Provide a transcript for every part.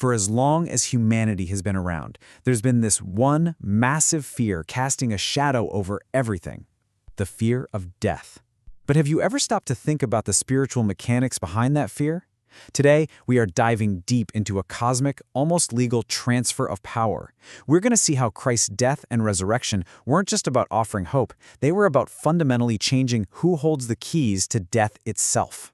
For as long as humanity has been around, there's been this one massive fear casting a shadow over everything: the fear of death. But have you ever stopped to think about the spiritual mechanics behind that fear? Today, we are diving deep into a cosmic, almost legal transfer of power. We're going to see how Christ's death and resurrection weren't just about offering hope, they were about fundamentally changing who holds the keys to death itself.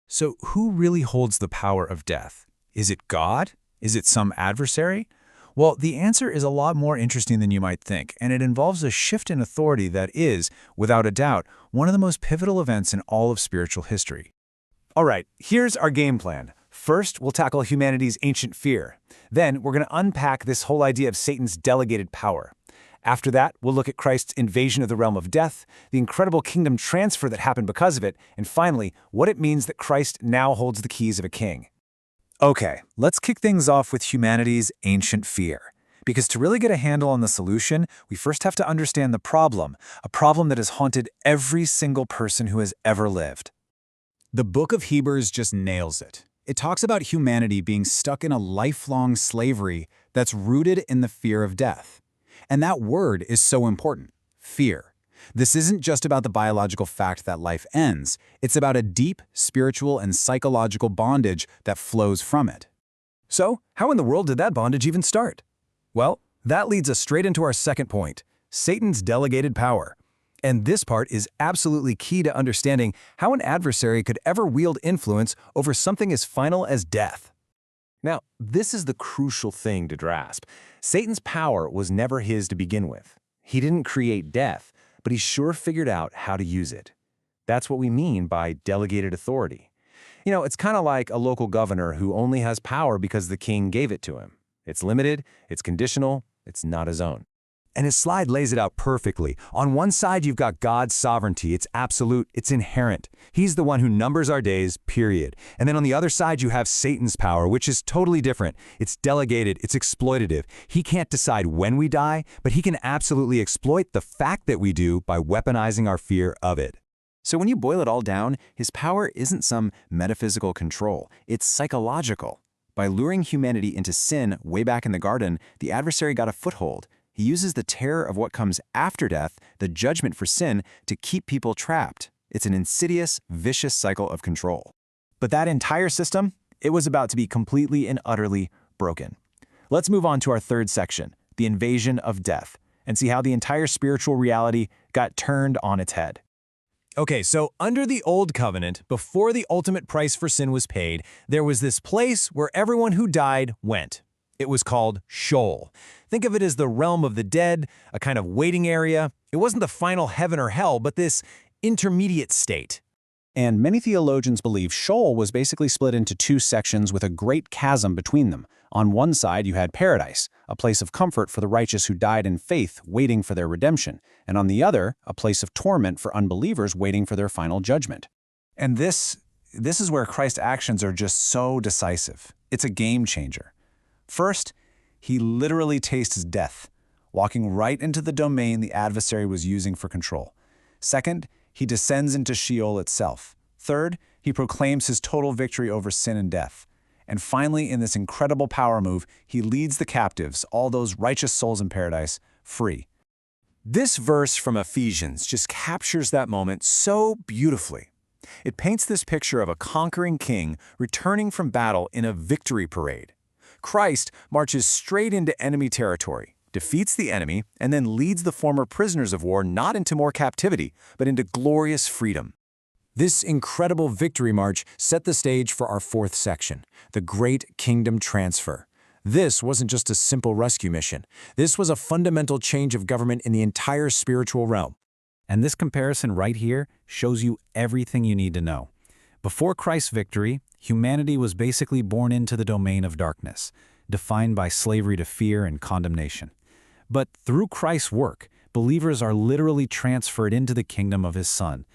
So who really holds the power of death? Is it God? Is it some adversary? Well, the answer is a lot more interesting than you might think, and it involves a shift in authority that is, without a doubt, one of the most pivotal events in all of spiritual history. All right, here's our game plan. First, we'll tackle humanity's ancient fear. Then, we're going to unpack this whole idea of Satan's delegated power. After that, we'll look at Christ's invasion of the realm of death, the incredible kingdom transfer that happened because of it, and finally, what it means that Christ now holds the keys of a king. Okay, let's kick things off with humanity's ancient fear. Because to really get a handle on the solution, we first have to understand the problem, a problem that has haunted every single person who has ever lived. The book of Hebrews just nails it. It talks about humanity being stuck in a lifelong slavery that's rooted in the fear of death. And that word is so important: fear. This isn't just about the biological fact that life ends, it's about a deep spiritual and psychological bondage that flows from it. So, how in the world did that bondage even start? Well, that leads us straight into our second point: Satan's delegated power. And this part is absolutely key to understanding how an adversary could ever wield influence over something as final as death. Now, this is the crucial thing to grasp. Satan's power was never his to begin with. He didn't create death, but he sure figured out how to use it. That's what we mean by delegated authority. You know, it's kind of like a local governor who only has power because the king gave it to him. It's limited, it's conditional, it's not his own. And his slide lays it out perfectly. On one side, you've got God's sovereignty. It's absolute, it's inherent. He's the one who numbers our days, period. And then on the other side, you have Satan's power, which is totally different. It's delegated, it's exploitative. He can't decide when we die, but he can absolutely exploit the fact that we do by weaponizing our fear of it. So when you boil it all down, his power isn't some metaphysical control. It's psychological. By luring humanity into sin way back in the garden, the adversary got a foothold. He uses the terror of what comes after death, the judgment for sin, to keep people trapped. It's an insidious, vicious cycle of control. But that entire system, it was about to be completely and utterly broken. Let's move on to our third section, the invasion of death, and see how the entire spiritual reality got turned on its head. Okay, so under the Old Covenant, before the ultimate price for sin was paid, there was this place where everyone who died went. It was called Sheol. Think of it as the realm of the dead, a kind of waiting area. It wasn't the final heaven or hell, but this intermediate state. And many theologians believe Sheol was basically split into two sections with a great chasm between them. On one side, you had paradise, a place of comfort for the righteous who died in faith, waiting for their redemption. And on the other, a place of torment for unbelievers waiting for their final judgment. And this is where Christ's actions are just so decisive. It's a game changer. First, he literally tastes death, walking right into the domain the adversary was using for control. Second, he descends into Sheol itself. Third, he proclaims his total victory over sin and death. And finally, in this incredible power move, he leads the captives, all those righteous souls in paradise, free. This verse from Ephesians just captures that moment so beautifully. It paints this picture of a conquering king returning from battle in a victory parade. Christ marches straight into enemy territory, defeats the enemy, and then leads the former prisoners of war not into more captivity, but into glorious freedom. This incredible victory march set the stage for our fourth section, the Great Kingdom Transfer. This wasn't just a simple rescue mission. This was a fundamental change of government in the entire spiritual realm. And this comparison right here shows you everything you need to know. Before Christ's victory, humanity was basically born into the domain of darkness, defined by slavery to fear and condemnation. But through Christ's work, believers are literally transferred into the kingdom of his Son,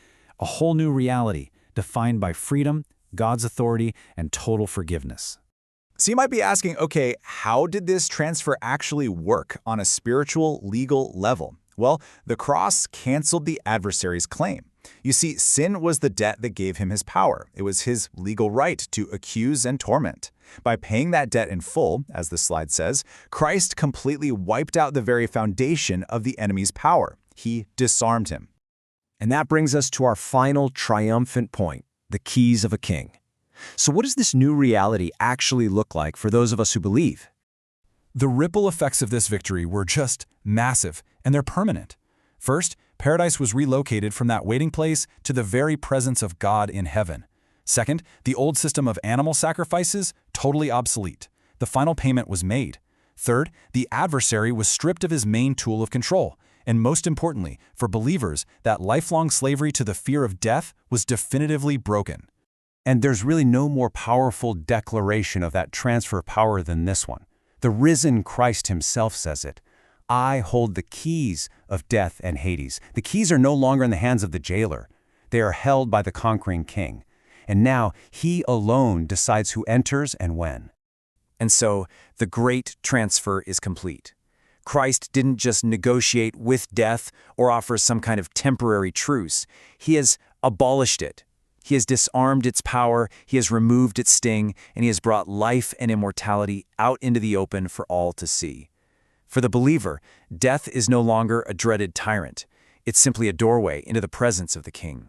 a whole new reality defined by freedom, God's authority, and total forgiveness. So you might be asking, okay, how did this transfer actually work on a spiritual, legal level? Well, the cross canceled the adversary's claim. You see, sin was the debt that gave him his power. It was his legal right to accuse and torment. By paying that debt in full, as the slide says, Christ completely wiped out the very foundation of the enemy's power. He disarmed him. And that brings us to our final triumphant point, the keys of a king. So what does this new reality actually look like for those of us who believe? The ripple effects of this victory were just massive, and they're permanent. First, paradise was relocated from that waiting place to the very presence of God in heaven. Second, the old system of animal sacrifices, totally obsolete. The final payment was made. Third, the adversary was stripped of his main tool of control. And most importantly, for believers, that lifelong slavery to the fear of death was definitively broken. And there's really no more powerful declaration of that transfer of power than this one. The risen Christ himself says it. I hold the keys of death and Hades. The keys are no longer in the hands of the jailer. They are held by the conquering king. And now he alone decides who enters and when. And so, the great transfer is complete. Christ didn't just negotiate with death or offer some kind of temporary truce. He has abolished it. He has disarmed its power, he has removed its sting, and he has brought life and immortality out into the open for all to see. For the believer, death is no longer a dreaded tyrant. It's simply a doorway into the presence of the King.